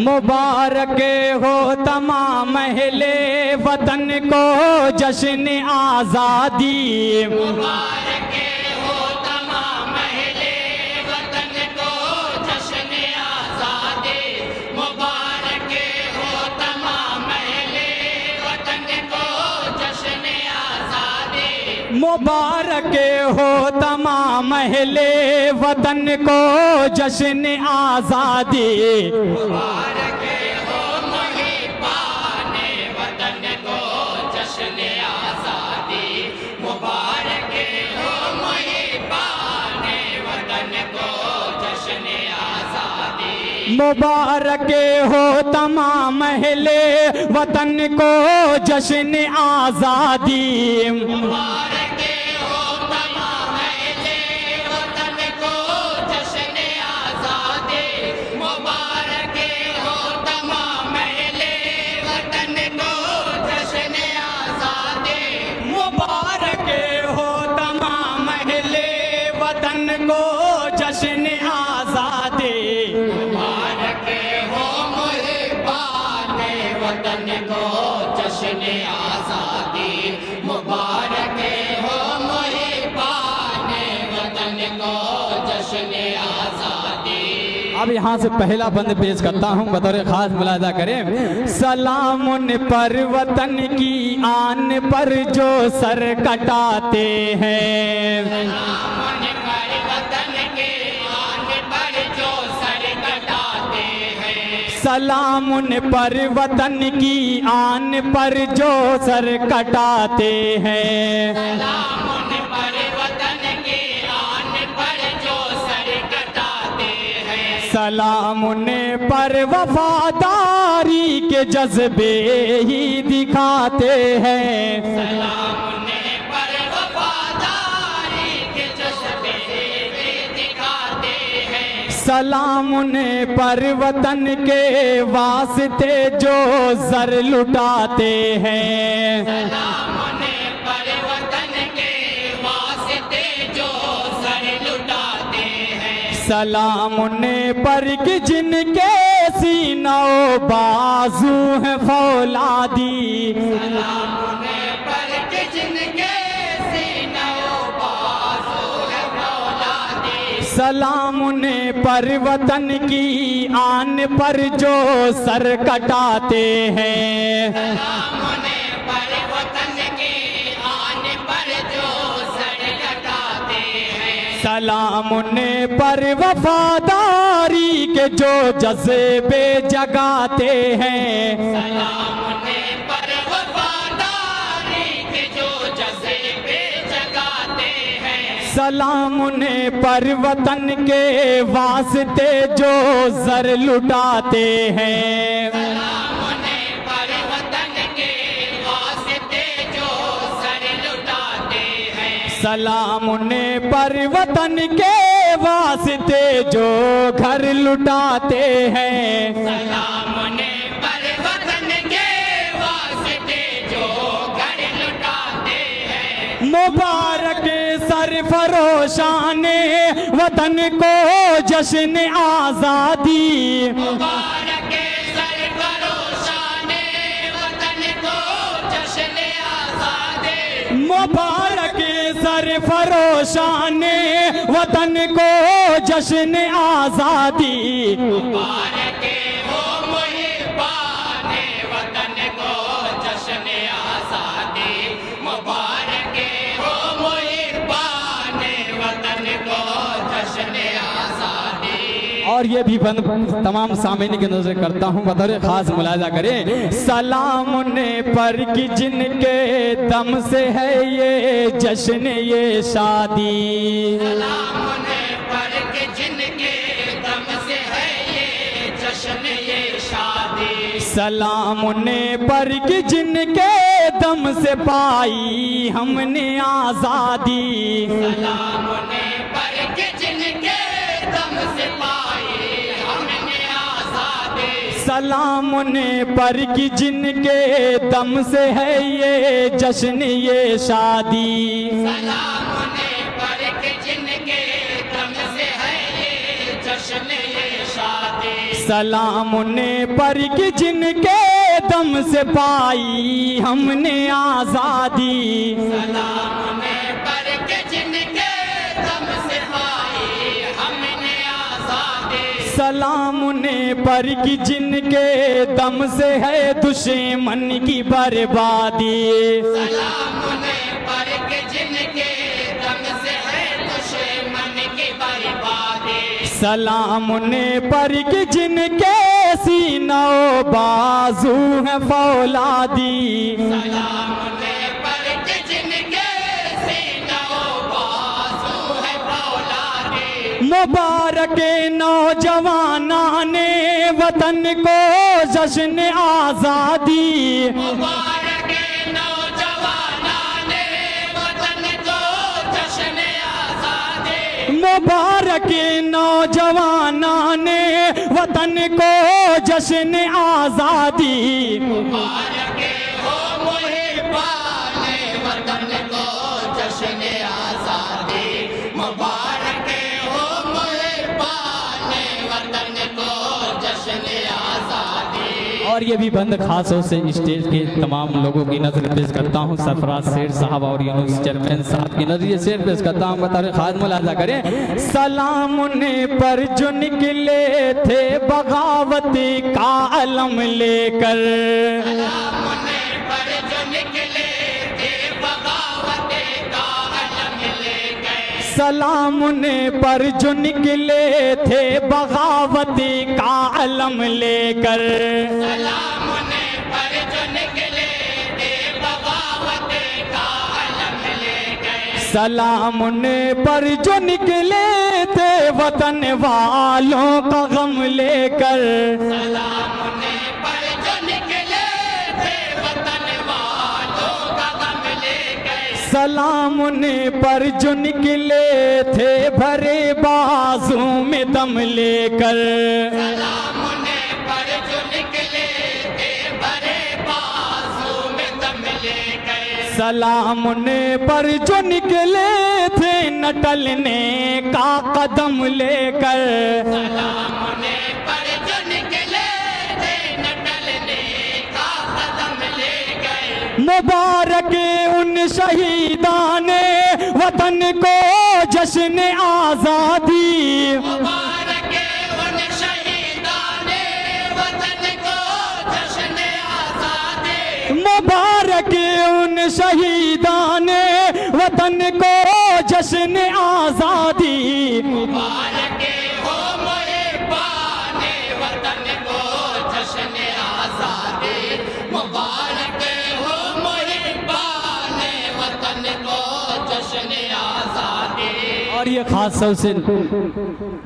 मुबारक हो तमाम अहले वतन को जश्न आज़ादी। मुबारक हो तमाम अहले वतन को जश्न आज़ादी। मुबारक हो तमाम अहले वतन को जश्न आज़ादी। मुबारक हो तमाम अहले वतन को जश्न आज़ादी। मुबारक हो मुहिब्बाने वतन को जश्न आज़ादी। मुबारक हो मुहिब्बाने वतन को जश्न आज़ादी। मुबारक हो तमाम अहले वतन को जश्न आज़ादी। मुबारक हो तमाम अहले वतन को जश्न आज़ादी। मुबारक हो तमाम अहले वतन को जश्न आज़ादी। मुबारक हो तमाम अहले वतन को जश्न आज़ादी। मुबारक हो मुहिब्बाने वतन को जश्न आज़ादी। मुबारक हो मुहिब्बाने वतन को जश्न आज़ादी। अब यहाँ से पहला बंद पेश करता हूँ, बतौर खास मुलाजा करें। सलाम उन पर वतन की आन पर जो सर कटाते हैं। सलाम उन पर वतन के आन पर जो सर कटाते हैं। सलाम उन पर वतन की आन पर जो सर कटाते हैं। सलाम उन पर वतन के आन पर जो सर कटाते हैं। सलाम उन पर वफादारी के जज्बे ही दिखाते हैं। सलाम उन पर वफादारी के जज्बे भी दिखाते हैं। सलाम उन पर वतन के वास्ते जो जर लुटाते हैं। सलाम उन पर वतन के वास्ते जो सर लुटाते हैं। सलाम उन पर कि जिनके सीनों बाजू हैं फौलादी। सलाम उन पर कि जिनके सीनों बाजू है फौलादी। सलाम उन पर वतन की आन पर जो सर कटाते हैं। सलाम उन पर वतन के आन पर जो सर कटाते हैं। सलाम उन पर वफादारी के जो जज्बे जगाते हैं। सलाम उन पर वफादारी के जो जज्बे जगाते हैं। सलाम उन पर वतन के वास्ते जो जर लुटाते हैं। सलाम उन पर वतन के वास्ते जो सर लुटाते हैं। सलाम उन पर वतन के वास्ते जो घर लुटाते हैं। सलाम उन पर वतन के वास्ते जो घर लुटाते हैं। मुबारक सरफरोशान वतन को जश्न आज़ादी। मुबारक सरफरोशाने वतन को जश्न आज़ादी। मुबारक सरफरोशान वतन को जश्न आज़ादी। मुबारक हो मुहिब्बाने वतन को जश्न आज़ादी। मुबारक हो मुहिब्बाने वतन को जश्न आज़ादी। और ये भी बंद तमाम सामीन की नजर करता हूँ, बतौर खास मुलाजा करें। सलाम उन पर कि जिनके दम से है ये जश्न ये शादी। सलाम उन पर कि जिनके दम से है ये जश्न ये शादी। सलाम उन पर कि जिनके दम से पाई हमने आज़ादी। सलाम उन पर कि जिनके दम से पाई हमने आज़ादी। सलाम उन पर कि जिनके दम से है ये जश्न ये शादी। सलाम उन पर कि जिनके दम से है ये जश्न ये शादी। सलाम उन्हें पर कि जिनके दम से पाई हमने आजादी। सलाम उन्हें पर के जिनके दम से पाई हमने आजादी। सलाम उन्हें पर कि जिनके दम से है दुश्मन की बर्बादी। सलाम उन्हें पर के जिनके दम से है दुश्मन की बर्बादी। सलाम उन्हें पर कि जिनके सीनों बाजू है फौलादी। सलाम उन्हें पर के जिनके सीनों बाजू है फौलादी। मुबारक नौजवाना ने वतन को जश्न आजादी। मुबारक नौजवाना ने वतन को जश्न आजादी। मुबारक नौजवाना ने वतन को जश्न आजादी। मुबारक हो मुहिब्बाने वतन को जश्न आजादी। मुबारक हो मुहिब्बाने वतन को जश्न आजादी। और ये भी बंद खासों से स्टेज के तमाम लोगों की नजर पेश करता हूँ। सरफराज शेर साहब और यूनुस चेयरमैन साहब की नजर शेर पेश करता हूँ। बता रहे खास मुलाजा करें। सलाम उन्हें पर जो निकले थे बगावत का अलम लेकर। सलाम उन्हें पर जो निकले थे बगावत का अलम लेकर। सलाम उन्हें पर जो निकले थे बगावत का अलम लेकर। सलाम उन्हें पर जो निकले थे बगावत का अलम लेकर। सलाम उन्हें पर जो निकले थे वतन वालों का गम लेकर। सलाम उन्हें पर जो निकले थे वतन वालों का गम लेकर। सलाम उन्हें पर जो निकले थे भरे बाजू में दम लेकर। सलाम उन्हें पर जो निकले थे भरे बाजू में दम लेकर। सलाम उन्हें पर जो निकले थे न टलने का कदम लेकर। सलाम उन्हें पर जो निकले थे न टलने का कदम लेकर। मुबारक उन शहीदाने वतन को जश्न आजादी। मुबारक उन शहीदाने वतन को जश्न आजादी। मुबारक उन शहीदाने वतन को जश्न आजादी। मुबारक हो मुहिब्बाने वतन को जश्न आजादी। मुबारक हो मुहिब्बाने वतन को जश्न आजादी। और ये खास तौर से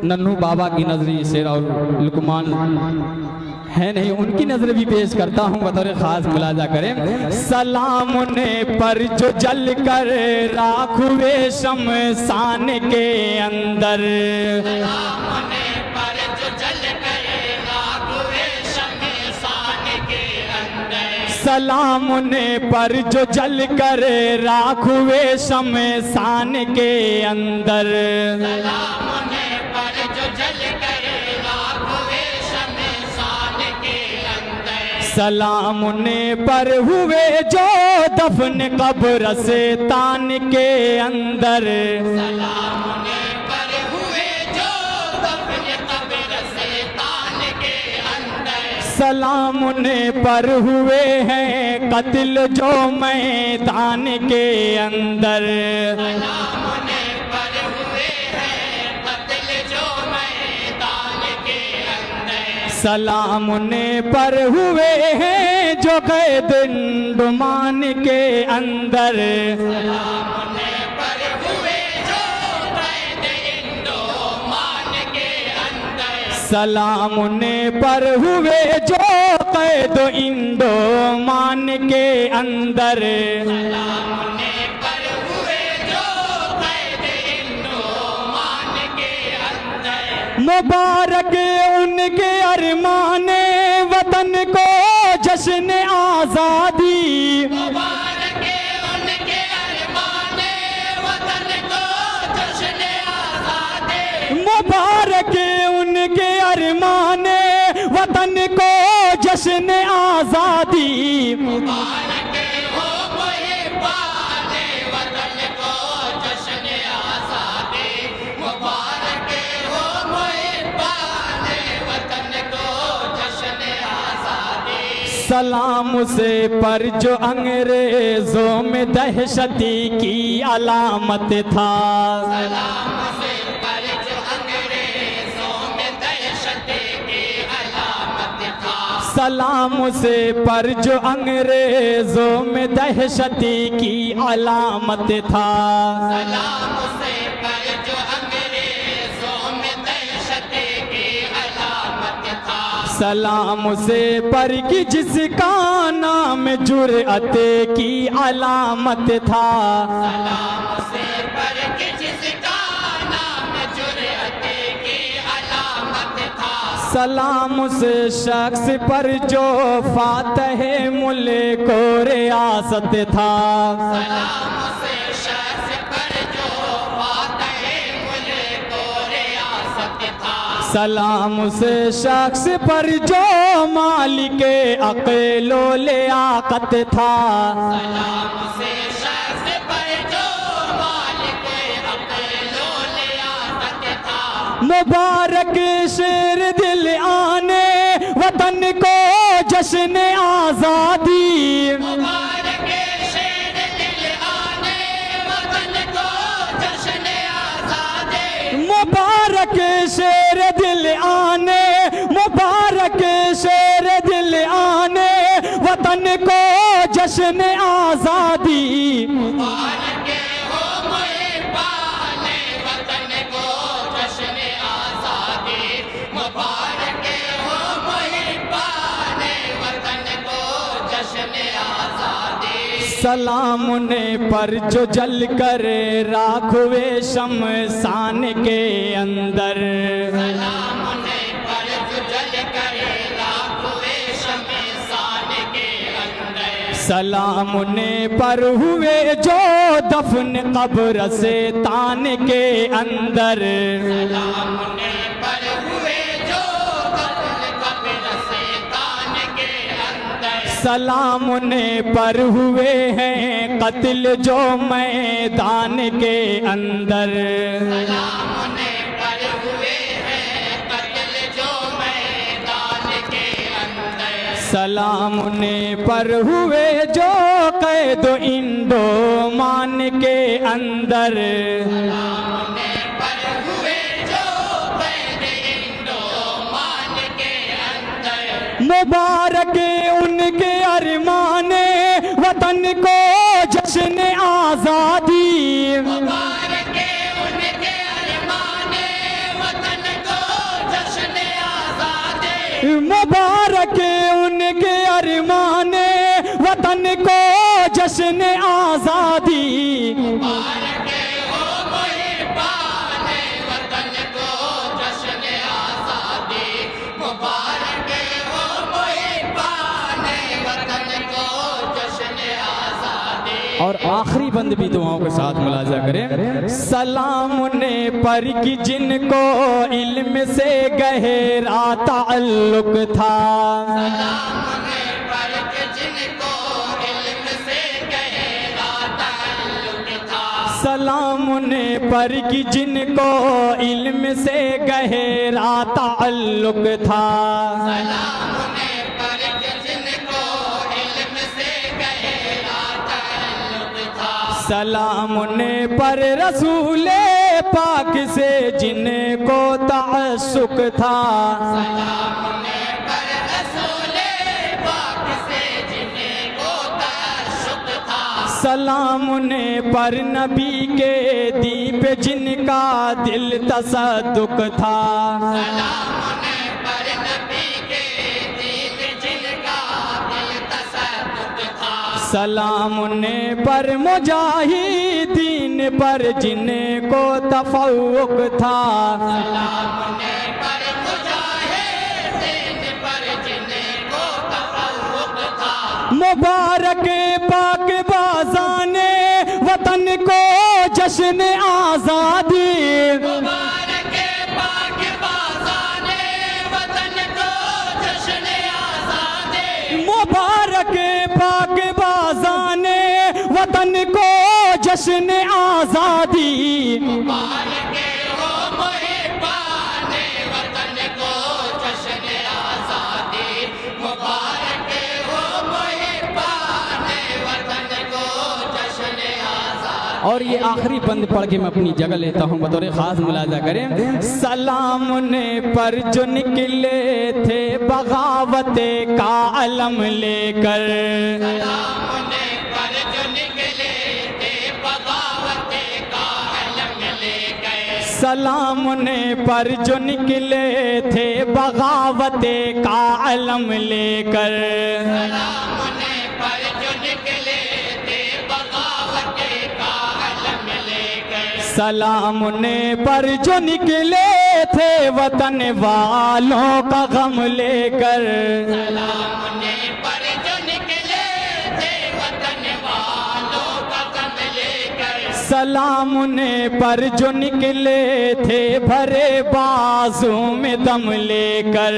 नन्नू बाबा की नजरी शेर और लुकमान है नहीं, उनकी नजर भी पेश करता हूँ। बतौर खास मुलाजा करें। सलाम उन्हें पर जो जल कर राख हुए शमशान के अंदर। सलाम उन्हें पर जो जल कर राख हुए शमशान के अंदर। सलाम उन्हें पर जो जल कर राख हुए शमशान के अंदर। सलाम उन्हें पर जो जल कर राख हुए शमशान के अंदर। सलाम उन्हें पर हुए जो दफन कब्रिस्तान के अंदर। सलाम उन्हें पर हुए जो दफन कब्रिस्तान के अंदर। सलाम उन्हें पर हुए हैं कत्ल जो मैदान के अंदर। सलाम उन्हें पर हुए हैं कत्ल जो मैदान के अंदर। सलाम उन्हें पर हुए हैं जो कैद अंडमान के अंदर। सलाम उन्हें पर हुए जो कैद अंडमान के अंदर। सलाम उन्हें पर हुए जो कैद इंडोमान के अंदर। सलाम उन्हें पर हुए जो कैद इंडोमान के अंदर। मुबारक उनके अरमाने वतन को जश्न आजादी। मुबारक उनके अरमाने वतन को जश्न आजादी। मुबारक उनके अरमाने जश्न आजादी। मुबारक हो मुहिब्बाने वतन को जश्न आजादी। मुबारक हो मुहिब्बाने वतन को जश्न आजादी। सलाम से पर जो अंग्रेजों में दहशती की अलामत था। सलाम से पर जो अंग्रेजों में दहशत की अलामत था। सलाम से पर जो अंग्रेजों में दहशती की अलामत था। सलाम से पर जो अंग्रेजों में दहशत की अलामत था। सलाम से पर कि जिसका नाम जुर्अत की अलामत था। सलाम से पर कि जिसका नाम जुर्अत की अलामत था। सलाम से शख्स पर जो फातह मुल्क और रियासत था। सलाम से शख्स पर जो फातह मुल्क और रियासत था। सलाम से शख्स पर जो मालिक अक़ल व लियाक़त था। सलाम से शख्स पर जो मालिक अक़ल व लियाक़त था। मुबारक शेर दिल आने वतन को जश्न आज़ादी। मुबारक शेर दिल आने वतन को जश्न आज़ादी। मुबारक शेर दिल आने, मुबारक शेर दिल आने वतन को जश्न आज़ादी। मुबारक हो मुहिब्बाने वतन को जश्न आज़ादी। मुबारक हो मुहिब्बाने वतन को जश्न आज़ादी। सलाम ने पर जो जल कर राख हुए शमशान के अंदर। सलाम ने पर जो जल करे राख हुए शमशान के अंदर। सलाम ने पर हुए जो दफन कब्र से तान के अंदर। सलाम ने पर हुए जो दफन कब्र से तान के अंदर। सलाम ने पर हुए हैं कत्ल जो मैदान के अंदर। सलाम ने पर हुए हैं कत्ल जो मैदान के अंदर। सलाम ने पर हुए जो कैद इंडो मान के अंदर। सलाम ने पर हुए जो कैद इंडोमान के अंदर। मुबारक उनके अरमाने वतन को जश्न आज़ादी। मुबारक उनके अरमाने वतन को जश्न आज़ादी। मुबारक उनके अरमाने वतन को जश्न आज़ादी। मुबारक हो मुहिब्बाने वतन को जश्न आज़ादी। मुबारक हो मुहिब्बाने वतन को जश्न आज़ादी। और आखिरी बंद भी दुआओं के साथ मुलाजा करें। सलाम ने पर कि जिनको इल्म से गहरा ताल्लुक था। सलाम ने पर कि जिनको इल्म से गहरा ताल्लुक था। सलाम ने पर कि जिनको इल्म से गहरा ताल्लुक था। सलाम ने पर कि जिनको इल्म से गहरा ताल्लुक था। सलाम ने पर रसूले पाक से जिनको तासुक था। सलाम ने पर रसूले पाक से जिनको ताशुक था। सलाम ने पर नबी के दीप जिनका दिल तसद्दुक था। सलाम ने पर नबी के दीप जिनका दिल तसद्दुक था। सलाम ने पर मुजाहिदीन पर जिनको तफव्वुक था। सलाम ने पर मुजाहिदीन पर जिनको तफव्वुक था। मुबारक पाक बाज़ाने वतन को जश्न आज़ादी। मुबारक पाक बाज़ाने वतन को जश्न आज़ादी। और ये आखिरी बंद पढ़ के मैं अपनी जगह लेता हूँ, बतौर खास मुलाजा करें। सलाम ने पर जो निकले थे बगावत का अलम लेकर, सलाम ने पर जो निकले थे बगावत का अलम लेकर, सलाम ने पर जो निकले थे वतन वालों का गम लेकर, सलाम ने पर जो निकले थे वतन वालों का गम लेकर, सलाम ने पर जो निकले थे भरे बाजू में दम लेकर,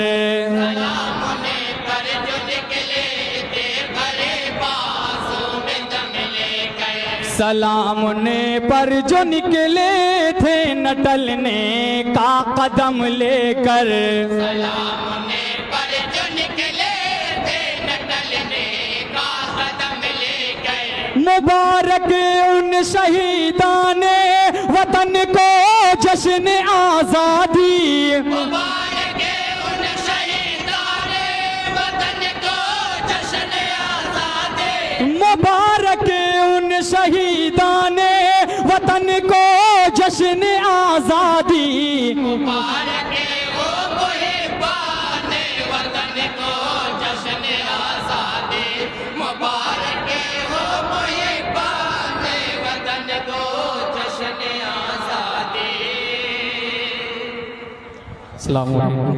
सलाम ने पर जो निकले थे भरे बाजू में दम लेकर, सलाम ने पर जो निकले थे न टलने का कदम लेकर, सलाम ने पर जो निकले थे न टलने का कदम लेकर, मुबारक उन शहीदाने वतन को जश्न आज़ादी, मुबारक उन शहीदाने वतन को जश्न आज़ादी, मुबारक उन शहीदाने वतन को जश्न आज़ादी, मुबारक हो मुहिबाने वतन को जश्न आज़ादी, मुबारक हो मुहिबाने वतन को जश्न आज़ादी। अस्सलाम वालेकुम।